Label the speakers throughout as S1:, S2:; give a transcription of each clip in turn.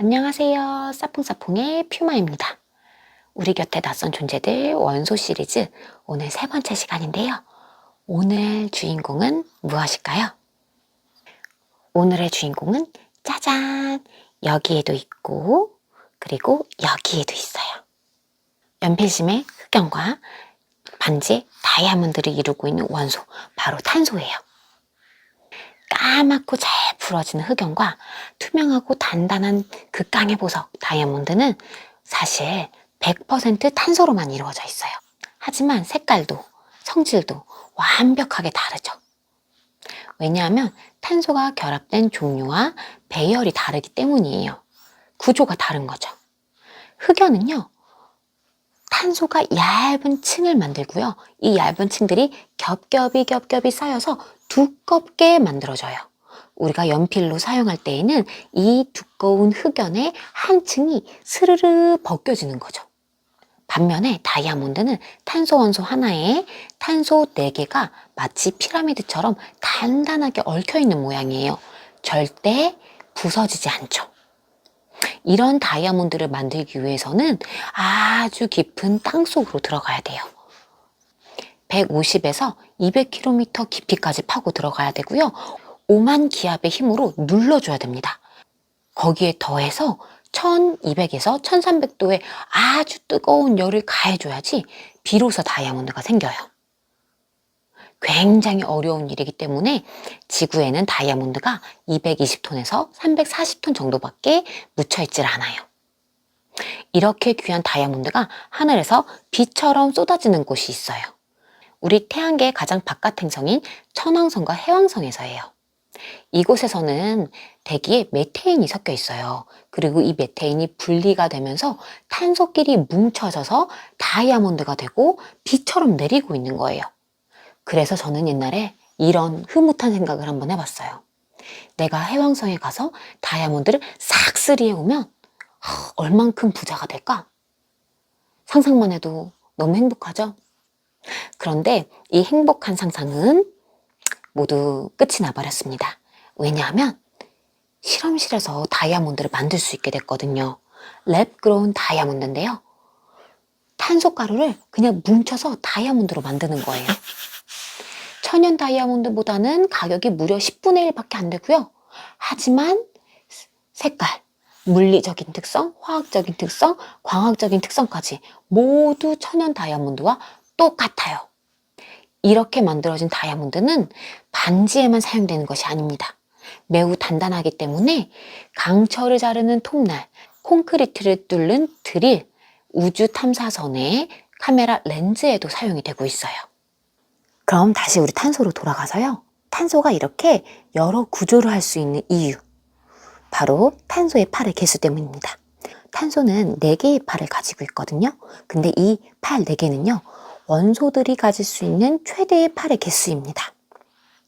S1: 안녕하세요. 사풍사풍의 퓨마입니다. 우리 곁에 낯선 존재들 원소 시리즈 오늘 세 번째 시간인데요. 오늘 주인공은 무엇일까요? 오늘의 주인공은 짜잔! 여기에도 있고 그리고 여기에도 있어요. 연필심의 흑연과 반지의 다이아몬드를 이루고 있는 원소, 바로 탄소예요. 까맣고 잘 풀어지는 흑연과 투명하고 단단한 극강의 보석 다이아몬드는 사실 100% 탄소로만 이루어져 있어요. 하지만 색깔도 성질도 완벽하게 다르죠. 왜냐하면 탄소가 결합된 종류와 배열이 다르기 때문이에요. 구조가 다른 거죠. 흑연은요, 탄소가 얇은 층을 만들고요. 이 얇은 층들이 겹겹이 쌓여서 두껍게 만들어져요. 우리가 연필로 사용할 때에는 이 두꺼운 흑연의 한 층이 스르르 벗겨지는 거죠. 반면에 다이아몬드는 탄소 원소 하나에 탄소 4개가 마치 피라미드처럼 단단하게 얽혀있는 모양이에요. 절대 부서지지 않죠. 이런 다이아몬드를 만들기 위해서는 아주 깊은 땅 속으로 들어가야 돼요. 150에서 200km 깊이까지 파고 들어가야 되고요. 5만 기압의 힘으로 눌러줘야 됩니다. 거기에 더해서 1200에서 1300도의 아주 뜨거운 열을 가해줘야지 비로소 다이아몬드가 생겨요. 굉장히 어려운 일이기 때문에 지구에는 다이아몬드가 220톤에서 340톤 정도밖에 묻혀있질 않아요. 이렇게 귀한 다이아몬드가 하늘에서 비처럼 쏟아지는 곳이 있어요. 우리 태양계의 가장 바깥 행성인 천왕성과 해왕성에서예요. 이곳에서는 대기에 메테인이 섞여 있어요. 그리고 이 메테인이 분리가 되면서 탄소끼리 뭉쳐져서 다이아몬드가 되고 비처럼 내리고 있는 거예요. 그래서 저는 옛날에 이런 흐뭇한 생각을 한번 해봤어요. 내가 해왕성에 가서 다이아몬드를 싹 쓸이해오면 얼만큼 부자가 될까? 상상만 해도 너무 행복하죠? 그런데 이 행복한 상상은 모두 끝이 나버렸습니다. 왜냐하면 실험실에서 다이아몬드를 만들 수 있게 됐거든요. 랩그로운 다이아몬드인데요. 탄소 가루를 그냥 뭉쳐서 다이아몬드로 만드는 거예요. 천연 다이아몬드보다는 가격이 무려 10분의 1밖에 안 되고요. 하지만 색깔, 물리적인 특성, 화학적인 특성, 광학적인 특성까지 모두 천연 다이아몬드와 똑같아요. 이렇게 만들어진 다이아몬드는 반지에만 사용되는 것이 아닙니다. 매우 단단하기 때문에 강철을 자르는 톱날, 콘크리트를 뚫는 드릴, 우주 탐사선의 카메라 렌즈에도 사용이 되고 있어요. 그럼 다시 우리 탄소로 돌아가서요. 탄소가 이렇게 여러 구조를 할 수 있는 이유, 바로 탄소의 8의 개수 때문입니다. 탄소는 4개의 팔을 가지고 있거든요. 근데 이 팔 4개는요, 원소들이 가질 수 있는 최대의 팔의 개수입니다.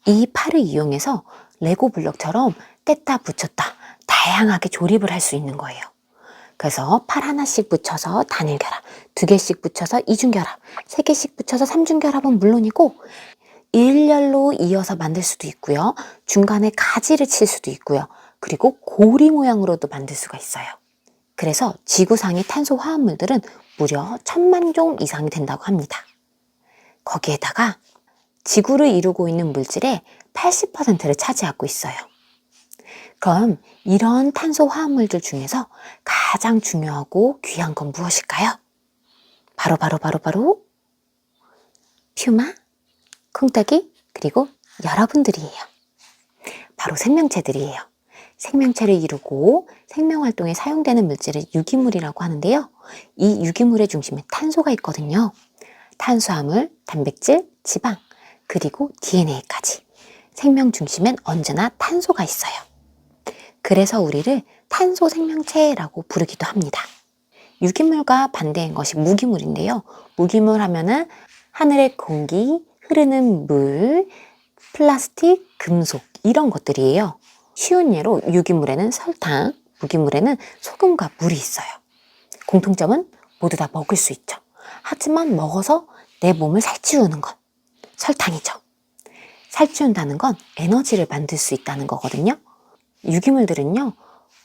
S1: 이 팔을 이용해서 레고 블록처럼 뗐다 붙였다 다양하게 조립을 할 수 있는 거예요. 그래서 팔 하나씩 붙여서 단일 결합, 2개씩 붙여서 이중 결합, 3개씩 붙여서 삼중 결합은 물론이고 일렬로 이어서 만들 수도 있고요. 중간에 가지를 칠 수도 있고요. 그리고 고리 모양으로도 만들 수가 있어요. 그래서 지구상의 탄소 화합물들은 무려 1000만 종 이상이 된다고 합니다. 거기에다가 지구를 이루고 있는 물질의 80%를 차지하고 있어요. 그럼 이런 탄소 화합물들 중에서 가장 중요하고 귀한 건 무엇일까요? 바로 퓨마, 콩떡이, 그리고 여러분들이에요. 바로 생명체들이에요. 생명체를 이루고 생명활동에 사용되는 물질을 유기물이라고 하는데요. 이 유기물의 중심에 탄소가 있거든요. 탄수화물, 단백질, 지방, 그리고 DNA까지. 생명 중심엔 언제나 탄소가 있어요. 그래서 우리를 탄소 생명체라고 부르기도 합니다. 유기물과 반대인 것이 무기물인데요. 무기물 하면은 하늘의 공기, 흐르는 물, 플라스틱, 금속 이런 것들이에요. 쉬운 예로 유기물에는 설탕, 무기물에는 소금과 물이 있어요. 공통점은 모두 다 먹을 수 있죠. 하지만 먹어서 내 몸을 살찌우는 건 설탕이죠. 살찌운다는 건 에너지를 만들 수 있다는 거거든요. 유기물들은요,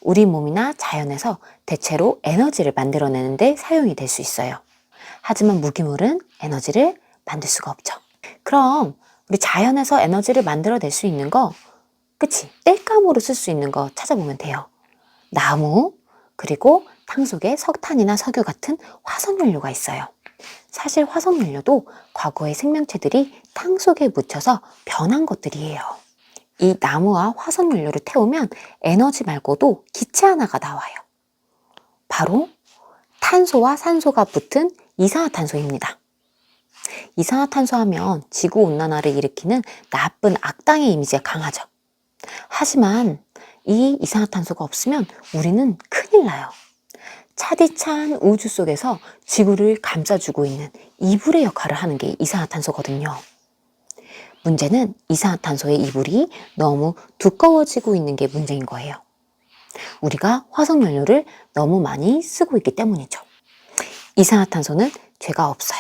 S1: 우리 몸이나 자연에서 대체로 에너지를 만들어내는 데 사용이 될 수 있어요. 하지만 무기물은 에너지를 만들 수가 없죠. 그럼 우리 자연에서 에너지를 만들어낼 수 있는 거, 그치? 땔감으로 쓸 수 있는 거 찾아보면 돼요. 나무, 그리고 땅 속에 석탄이나 석유 같은 화석연료가 있어요. 사실 화석연료도 과거의 생명체들이 땅 속에 묻혀서 변한 것들이에요. 이 나무와 화석연료를 태우면 에너지 말고도 기체 하나가 나와요. 바로 탄소와 산소가 붙은 이산화탄소입니다. 이산화탄소 하면 지구온난화를 일으키는 나쁜 악당의 이미지가 강하죠. 하지만 이 이산화탄소가 없으면 우리는 큰일 나요. 차디찬 우주 속에서 지구를 감싸주고 있는 이불의 역할을 하는 게 이산화탄소거든요. 문제는 이산화탄소의 이불이 너무 두꺼워지고 있는 게 문제인 거예요. 우리가 화석연료를 너무 많이 쓰고 있기 때문이죠. 이산화탄소는 죄가 없어요.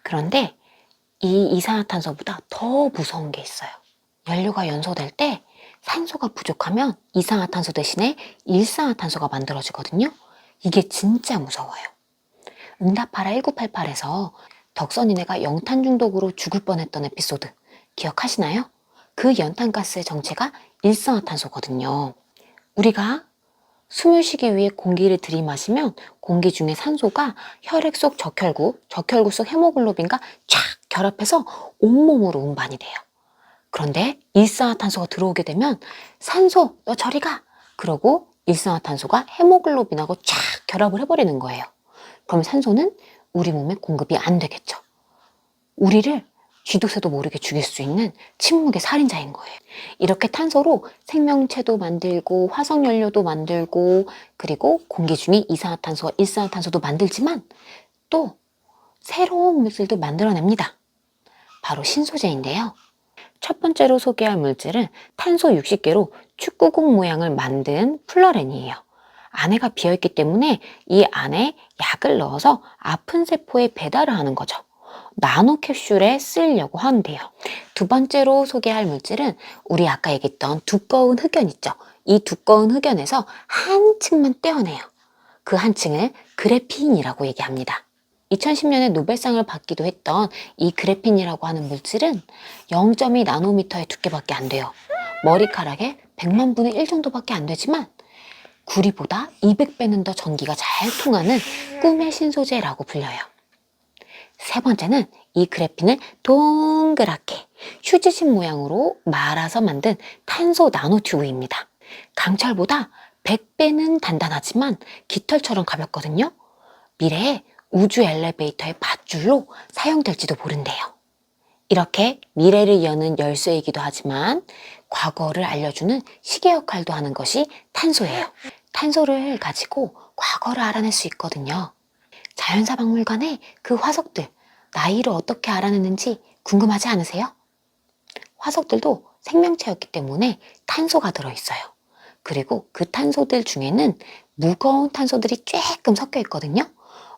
S1: 그런데 이 이산화탄소보다 더 무서운 게 있어요. 연료가 연소될 때 산소가 부족하면 이산화탄소 대신에 일산화탄소가 만들어지거든요. 이게 진짜 무서워요. 응답하라 1988에서 덕선이네가 연탄 중독으로 죽을 뻔했던 에피소드 기억하시나요? 그 연탄가스의 정체가 일산화탄소거든요. 우리가 숨을 쉬기 위해 공기를 들이마시면 공기 중에 산소가 혈액 속 적혈구 속 헤모글로빈과 쫙 결합해서 온몸으로 운반이 돼요. 그런데 일산화탄소가 들어오게 되면 산소 너 저리 가! 그러고 일산화탄소가 헤모글로빈하고 쫙 결합을 해버리는 거예요. 그럼 산소는 우리 몸에 공급이 안 되겠죠. 우리를 쥐도 새도 모르게 죽일 수 있는 침묵의 살인자인 거예요. 이렇게 탄소로 생명체도 만들고 화석연료도 만들고 그리고 공기 중에 이산화탄소와 일산화탄소도 만들지만 또 새로운 물질도 만들어냅니다. 바로 신소재인데요. 첫 번째로 소개할 물질은 탄소 60개로 축구공 모양을 만든 플러렌이에요. 안에가 비어있기 때문에 이 안에 약을 넣어서 아픈 세포에 배달을 하는 거죠. 나노캡슐에 쓰려고 하는데요. 두 번째로 소개할 물질은 우리 아까 얘기했던 두꺼운 흑연 있죠. 이 두꺼운 흑연에서 한 층만 떼어내요. 그 한 층을 그래핀이라고 얘기합니다. 2010년에 노벨상을 받기도 했던 이 그래핀이라고 하는 물질은 0.2 나노미터의 두께밖에 안 돼요. 머리카락의 100만 분의 1 정도밖에 안 되지만 구리보다 200배는 더 전기가 잘 통하는 꿈의 신소재라고 불려요. 세 번째는 이 그래핀을 동그랗게 휴지심 모양으로 말아서 만든 탄소 나노튜브입니다. 강철보다 100배는 단단하지만 깃털처럼 가볍거든요. 미래에 우주 엘리베이터의 밧줄로 사용될지도 모른대요. 이렇게 미래를 여는 열쇠이기도 하지만 과거를 알려주는 시계 역할도 하는 것이 탄소예요. 탄소를 가지고 과거를 알아낼 수 있거든요. 자연사 박물관에 그 화석들, 나이를 어떻게 알아내는지 궁금하지 않으세요? 화석들도 생명체였기 때문에 탄소가 들어있어요. 그리고 그 탄소들 중에는 무거운 탄소들이 조금 섞여 있거든요.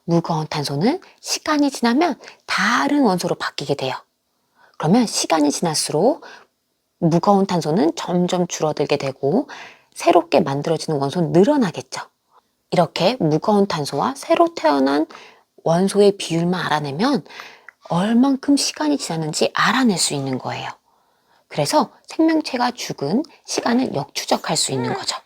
S1: 무거운 탄소는 시간이 지나면 다른 원소로 바뀌게 돼요. 그러면 시간이 지날수록 무거운 탄소는 점점 줄어들게 되고 새롭게 만들어지는 원소는 늘어나겠죠. 이렇게 무거운 탄소와 새로 태어난 원소의 비율만 알아내면 얼만큼 시간이 지났는지 알아낼 수 있는 거예요. 그래서 생명체가 죽은 시간을 역추적할 수 있는 거죠.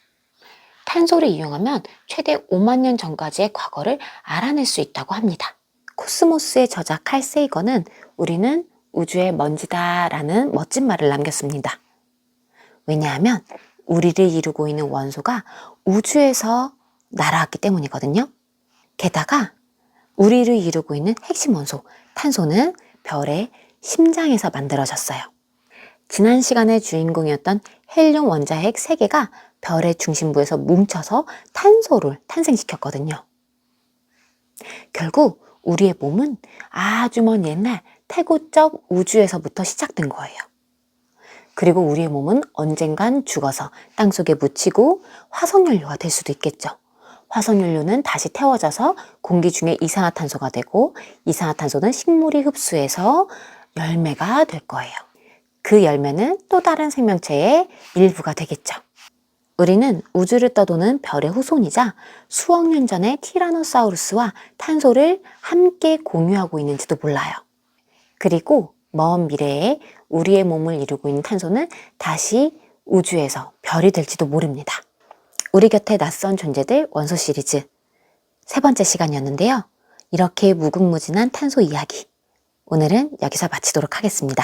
S1: 탄소를 이용하면 최대 5만 년 전까지의 과거를 알아낼 수 있다고 합니다. 코스모스의 저자 칼 세이건은 우리는 우주의 먼지다 라는 멋진 말을 남겼습니다. 왜냐하면 우리를 이루고 있는 원소가 우주에서 날아왔기 때문이거든요. 게다가 우리를 이루고 있는 핵심 원소 탄소는 별의 심장에서 만들어졌어요. 지난 시간의 주인공이었던 헬륨 원자핵 3개가 별의 중심부에서 뭉쳐서 탄소를 탄생시켰거든요. 결국 우리의 몸은 아주 먼 옛날 태고적 우주에서부터 시작된 거예요. 그리고 우리의 몸은 언젠간 죽어서 땅속에 묻히고 화석연료가 될 수도 있겠죠. 화석연료는 다시 태워져서 공기 중에 이산화탄소가 되고 이산화탄소는 식물이 흡수해서 열매가 될 거예요. 그 열매는 또 다른 생명체의 일부가 되겠죠. 우리는 우주를 떠도는 별의 후손이자 수억 년 전의 티라노사우루스와 탄소를 함께 공유하고 있는지도 몰라요. 그리고 먼 미래에 우리의 몸을 이루고 있는 탄소는 다시 우주에서 별이 될지도 모릅니다. 우리 곁에 낯선 존재들 원소 시리즈 3번째 시간이었는데요. 이렇게 무궁무진한 탄소 이야기, 오늘은 여기서 마치도록 하겠습니다.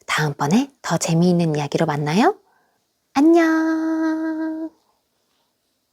S1: 다음번에 더 재미있는 이야기로 만나요. 안녕.